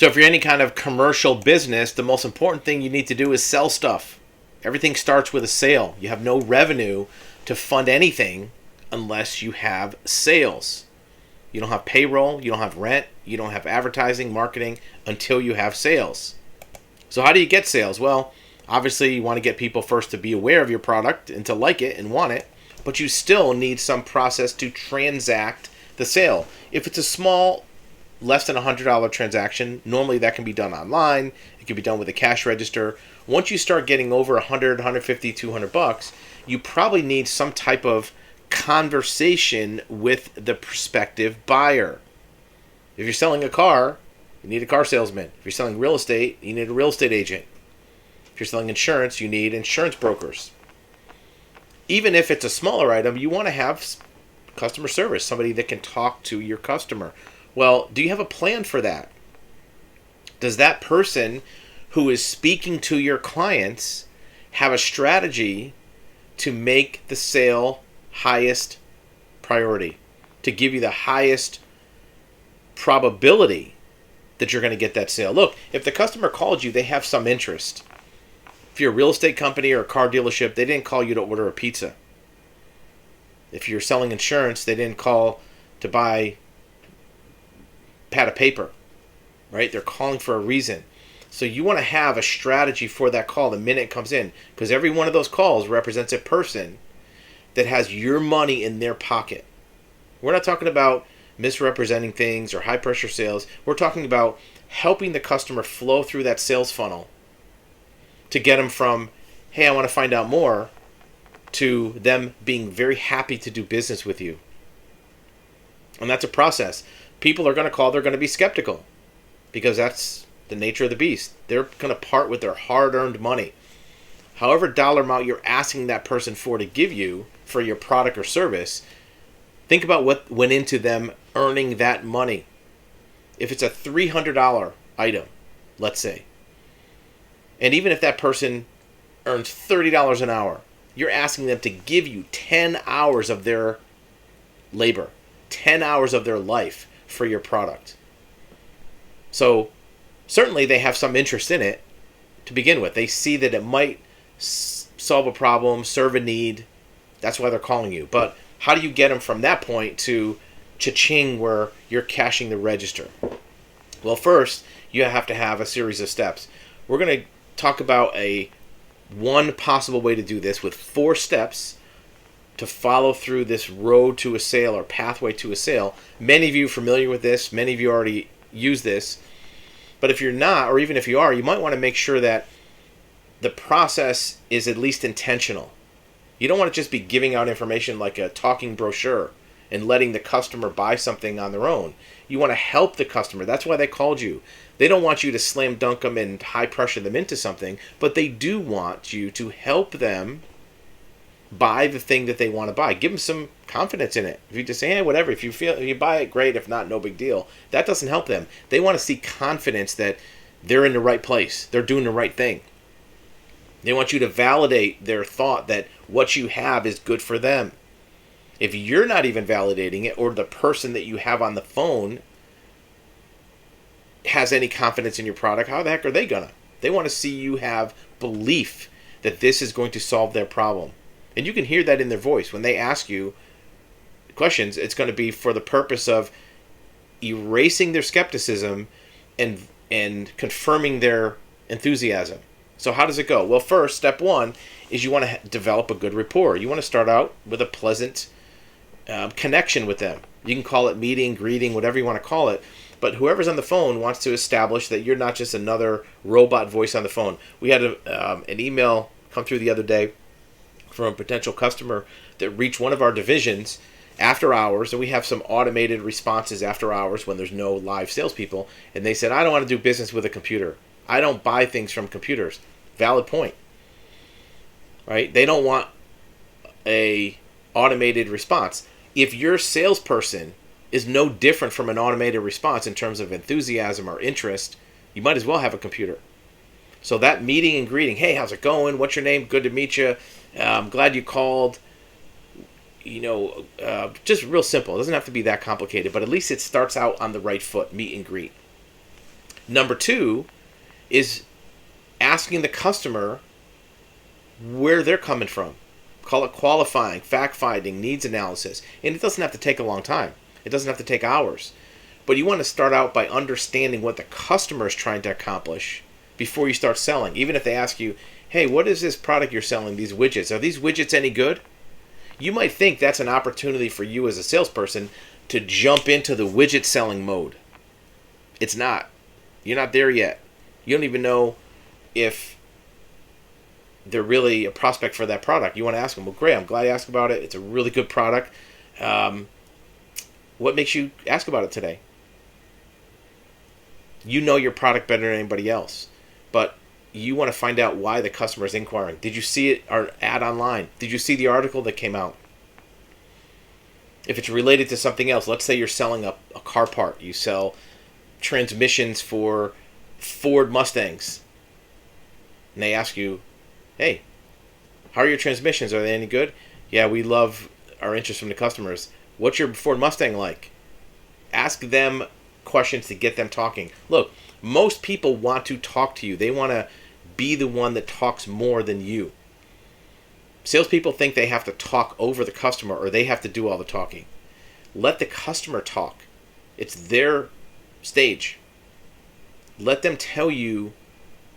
So if you're any kind of commercial business, the most important thing you need to do is sell stuff. Everything starts with a sale. You have no revenue to fund anything unless you have sales. You don't have payroll, you don't have rent, you don't have advertising, marketing until you have sales. So how do you get sales? Well, obviously you want to get people first to be aware of your product and to like it and want it, but you still need some process to transact the sale. If it's a small, less than $100 transaction, normally that can be done online. It can be done with a cash register. Once you start getting over 100, 150, 200 bucks, you probably need some type of conversation with the prospective buyer. If you're selling a car, you need a car salesman. If you're selling real estate, you need a real estate agent. If you're selling insurance, you need insurance brokers. Even if it's a smaller item, you want to have customer service, somebody that can talk to your customer. Well, do you have a plan for that? Does that person who is speaking to your clients have a strategy to make the sale highest priority, to give you the highest probability that you're going to get that sale? Look, if the customer called you, they have some interest. If you're a real estate company or a car dealership, they didn't call you to order a pizza. If you're selling insurance, they didn't call to buy pad of paper, right? They're calling for a reason. So you want to have a strategy for that call the minute it comes in, because every one of those calls represents a person that has your money in their pocket. We're not talking about misrepresenting things or high pressure sales. We're talking about helping the customer flow through that sales funnel to get them from, hey, I want to find out more, to them being very happy to do business with you. And that's a process. People are going to call, they're going to be skeptical, because that's the nature of the beast. They're going to part with their hard-earned money. However dollar amount you're asking that person for to give you for your product or service, think about what went into them earning that money. If it's a $300 item, let's say, and even if that person earns $30 an hour, you're asking them to give you 10 hours of their labor, 10 hours of their life for your product. So certainly they have some interest in it to begin with. They see that it might solve a problem, serve a need. That's why they're calling you. But how do you get them from that point to cha-ching, where you're cashing the register? Well, first, you have to have a series of steps. We're going to talk about one possible way to do this with 4 steps to follow through this road to a sale or pathway to a sale. Many of you are familiar with this. Many of you already use this. But if you're not, or even if you are, you might want to make sure that the process is at least intentional. You don't want to just be giving out information like a talking brochure and letting the customer buy something on their own. You want to help the customer. That's why they called you. They don't want you to slam dunk them and high pressure them into something, but they do want you to help them buy the thing that they want to buy. Give them some confidence in it. If you just say, hey, whatever, if you buy it, great. If not, no big deal. That doesn't help them. They want to see confidence that they're in the right place. They're doing the right thing. They want you to validate their thought that what you have is good for them. If you're not even validating it, or the person that you have on the phone has any confidence in your product, how the heck are they gonna? They want to see you have belief that this is going to solve their problem. And you can hear that in their voice. When they ask you questions, it's going to be for the purpose of erasing their skepticism and confirming their enthusiasm. So how does it go? Well, first, step 1 is you want to develop a good rapport. You want to start out with a pleasant connection with them. You can call it meeting, greeting, whatever you want to call it. But whoever's on the phone wants to establish that you're not just another robot voice on the phone. We had an email come through the other day from a potential customer that reached one of our divisions after hours, and we have some automated responses after hours when there's no live salespeople, and they said, I don't want to do business with a computer. I don't buy things from computers. Valid point. Right? They don't want a automated response. If your salesperson is no different from an automated response in terms of enthusiasm or interest, you might as well have a computer. So that meeting and greeting, hey, how's it going? What's your name? Good to meet you. I'm glad you called. Just real simple. It doesn't have to be that complicated, but at least it starts out on the right foot, meet and greet. Number two is asking the customer where they're coming from. Call it qualifying, fact finding, needs analysis. And it doesn't have to take a long time. It doesn't have to take hours. But you want to start out by understanding what the customer is trying to accomplish before you start selling. Even if they ask you, hey, what is this product you're selling, these widgets? Are these widgets any good? You might think that's an opportunity for you as a salesperson to jump into the widget selling mode. It's not. You're not there yet. You don't even know if they're really a prospect for that product. You want to ask them, well, great, I'm glad you asked about it. It's a really good product. What makes you ask about it today? You know your product better than anybody else, but you want to find out why the customer is inquiring. Did you see it or ad online? Did you see the article that came out? If it's related to something else, let's say you're selling a car part. You sell transmissions for Ford Mustangs. And they ask you, hey, how are your transmissions? Are they any good? Yeah, we love our interest from the customers. What's your Ford Mustang like? Ask them questions to get them talking. Look, most people want to talk to you. They want to be the one that talks more than you. Salespeople think they have to talk over the customer or they have to do all the talking. Let the customer talk. It's their stage. Let them tell you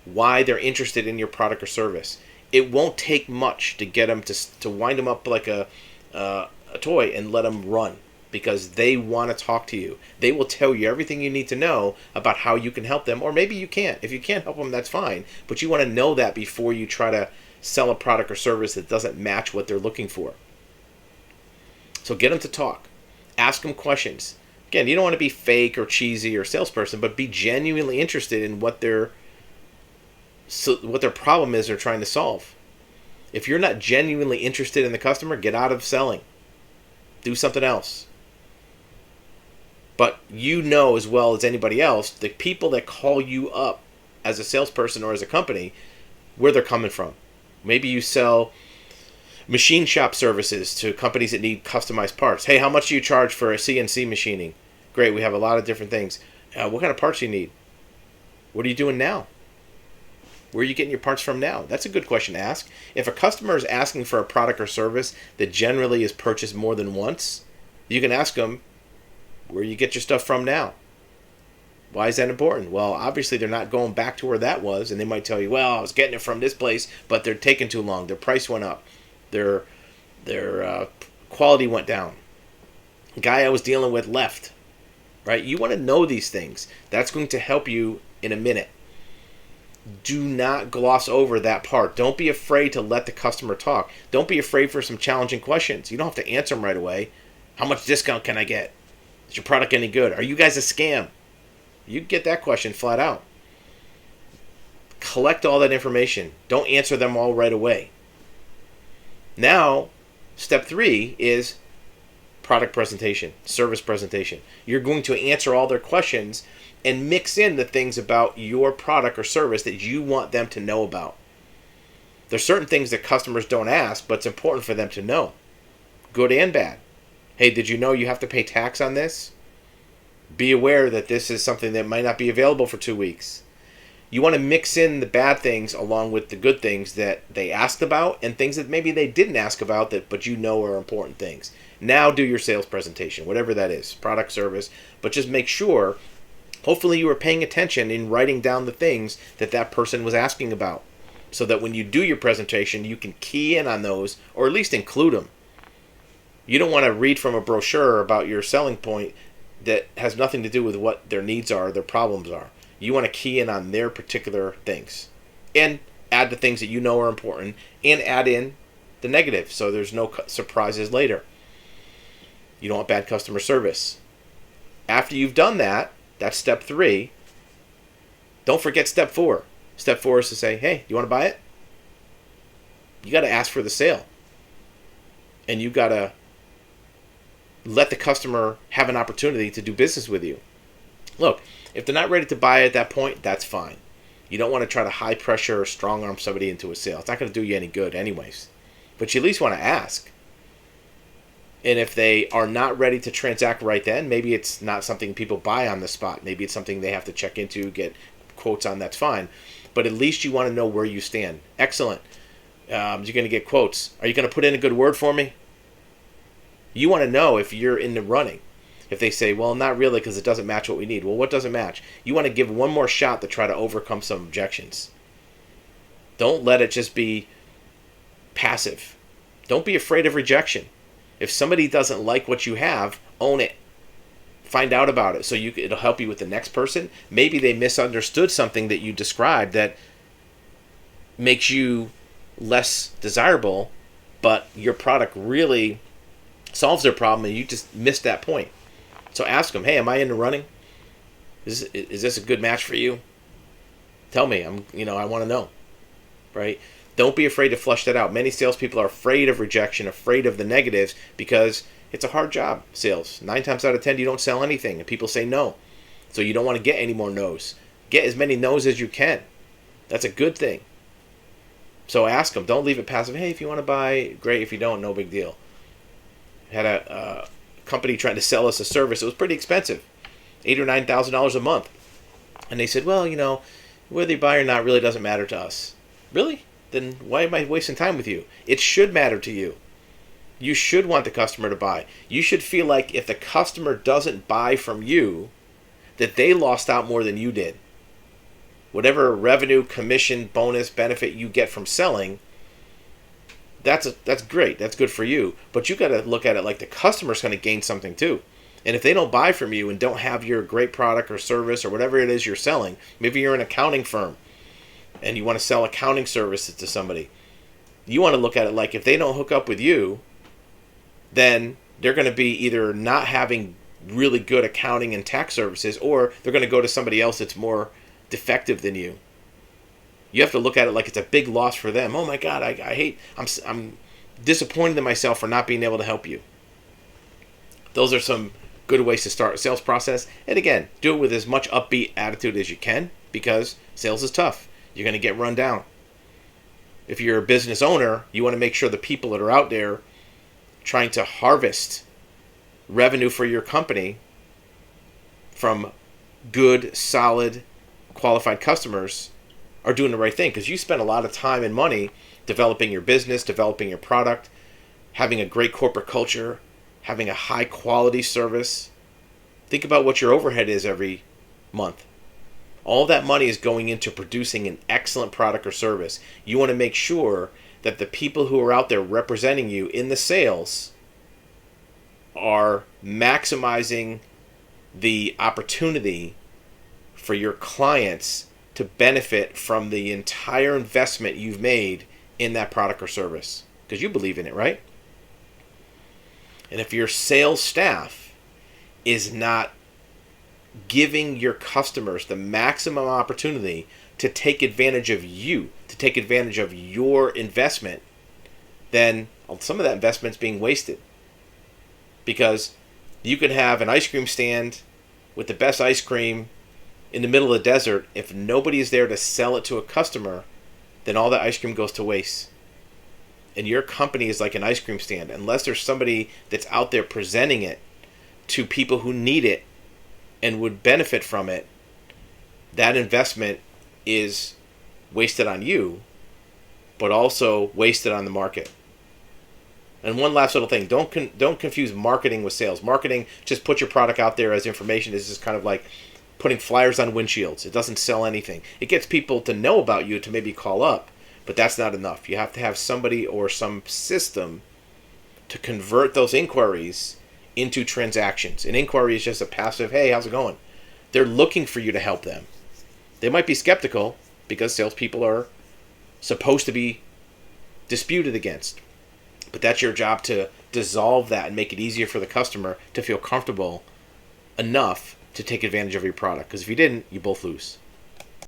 why they're interested in your product or service. It won't take much to get them to wind them up like a toy and let them run, because they want to talk to you. They will tell you everything you need to know about how you can help them, or maybe you can't. If you can't help them, that's fine. But you want to know that before you try to sell a product or service that doesn't match what they're looking for. So get them to talk. Ask them questions. Again, you don't want to be fake or cheesy or salesperson, but be genuinely interested in what their problem is they're trying to solve. If you're not genuinely interested in the customer, get out of selling. Do something else. But you know as well as anybody else, the people that call you up as a salesperson or as a company, where they're coming from. Maybe you sell machine shop services to companies that need customized parts. Hey, how much do you charge for a CNC machining? Great, we have a lot of different things. What kind of parts do you need? What are you doing now? Where are you getting your parts from now? That's a good question to ask. If a customer is asking for a product or service that generally is purchased more than once, you can ask them, where you get your stuff from now? Why is that important? Well, obviously they're not going back to where that was, and they might tell you, well, I was getting it from this place, but they're taking too long. Their price went up. Their quality went down. The guy I was dealing with left. Right? You want to know these things. That's going to help you in a minute. Do not gloss over that part. Don't be afraid to let the customer talk. Don't be afraid for some challenging questions. You don't have to answer them right away. How much discount can I get? Is your product any good? Are you guys a scam? You get that question flat out. Collect all that information. Don't answer them all right away. Now, step 3 is product presentation, service presentation. You're going to answer all their questions and mix in the things about your product or service that you want them to know about. There's certain things that customers don't ask, but it's important for them to know. Good and bad. Hey, did you know you have to pay tax on this? Be aware that this is something that might not be available for 2 weeks. You want to mix in the bad things along with the good things that they asked about and things that maybe they didn't ask about but you know are important things. Now do your sales presentation, whatever that is, product, service, but just make sure, hopefully you were paying attention in writing down the things that person was asking about, so that when you do your presentation, you can key in on those or at least include them. You don't want to read from a brochure about your selling point that has nothing to do with what their needs are, their problems are. You want to key in on their particular things and add the things that you know are important and add in the negative so there's no surprises later. You don't want bad customer service. After you've done that, that's step 3. Don't forget step 4. Step 4 is to say, hey, you want to buy it? You got to ask for the sale. And you got to let the customer have an opportunity to do business with you. Look, if they're not ready to buy at that point, that's fine. You don't want to try to high pressure or strong arm somebody into a sale. It's not going to do you any good anyways. But you at least want to ask. And if they are not ready to transact right then, maybe it's not something people buy on the spot. Maybe it's something they have to check into, get quotes on. That's fine. But at least you want to know where you stand. Excellent. You're going to get quotes. Are you going to put in a good word for me? You want to know if you're in the running. If they say, well, not really because it doesn't match what we need. Well, what doesn't match? You want to give one more shot to try to overcome some objections. Don't let it just be passive. Don't be afraid of rejection. If somebody doesn't like what you have, own it. Find out about it so it'll help you with the next person. Maybe they misunderstood something that you described that makes you less desirable, but your product really solves their problem and you just missed that point. So ask them, hey, am I in the running? Is this a good match for you? Tell me. I want to know. Right? Don't be afraid to flush that out. Many salespeople are afraid of rejection, afraid of the negatives, because it's a hard job, sales. 9 times out of 10, you don't sell anything, and people say no. So you don't want to get any more no's. Get as many no's as you can. That's a good thing. So ask them. Don't leave it passive. Hey, if you want to buy, great. If you don't, no big deal. Had a company trying to sell us a service. It was pretty expensive, $8,000 or $9,000 a month. And they said, well, whether you buy or not really doesn't matter to us. Really? Then why am I wasting time with you? It should matter to you. You should want the customer to buy. You should feel like if the customer doesn't buy from you, that they lost out more than you did. Whatever revenue, commission, bonus, benefit you get from selling, that's great. That's good for you. But you got to look at it like the customer's going to gain something too. And if they don't buy from you and don't have your great product or service or whatever it is you're selling, maybe you're an accounting firm and you want to sell accounting services to somebody. You want to look at it like if they don't hook up with you, then they're going to be either not having really good accounting and tax services, or they're going to go to somebody else that's more defective than you. You have to look at it like it's a big loss for them. Oh my God, I'm disappointed in myself for not being able to help you. Those are some good ways to start a sales process. And again, do it with as much upbeat attitude as you can, because sales is tough. You're going to get run down. If you're a business owner, you want to make sure the people that are out there trying to harvest revenue for your company from good, solid, qualified customers are doing the right thing, because you spend a lot of time and money developing your business, developing your product, having a great corporate culture, having a high quality service. Think about what your overhead is every month. All that money is going into producing an excellent product or service. You want to make sure that the people who are out there representing you in the sales are maximizing the opportunity for your clients to benefit from the entire investment you've made in that product or service, because you believe in it, right? And if your sales staff is not giving your customers the maximum opportunity to take advantage of you, to take advantage of your investment, then some of that investment's being wasted. Because you could have an ice cream stand with the best ice cream in the middle of the desert. If nobody is there to sell it to a customer, then all that ice cream goes to waste. And your company is like an ice cream stand. Unless there's somebody that's out there presenting it to people who need it and would benefit from it, that investment is wasted on you, but also wasted on the market. And one last little thing, don't confuse marketing with sales. Marketing, just put your product out there as information. Is just kind of like putting flyers on windshields. It doesn't sell anything. It gets people to know about you, to maybe call up, but that's not enough. You have to have somebody or some system to convert those inquiries into transactions. An inquiry is just a passive, hey, how's it going? They're looking for you to help them. They might be skeptical because salespeople are supposed to be disputed against. But that's your job, to dissolve that and make it easier for the customer to feel comfortable enough to take advantage of your product. Because if you didn't, you both lose.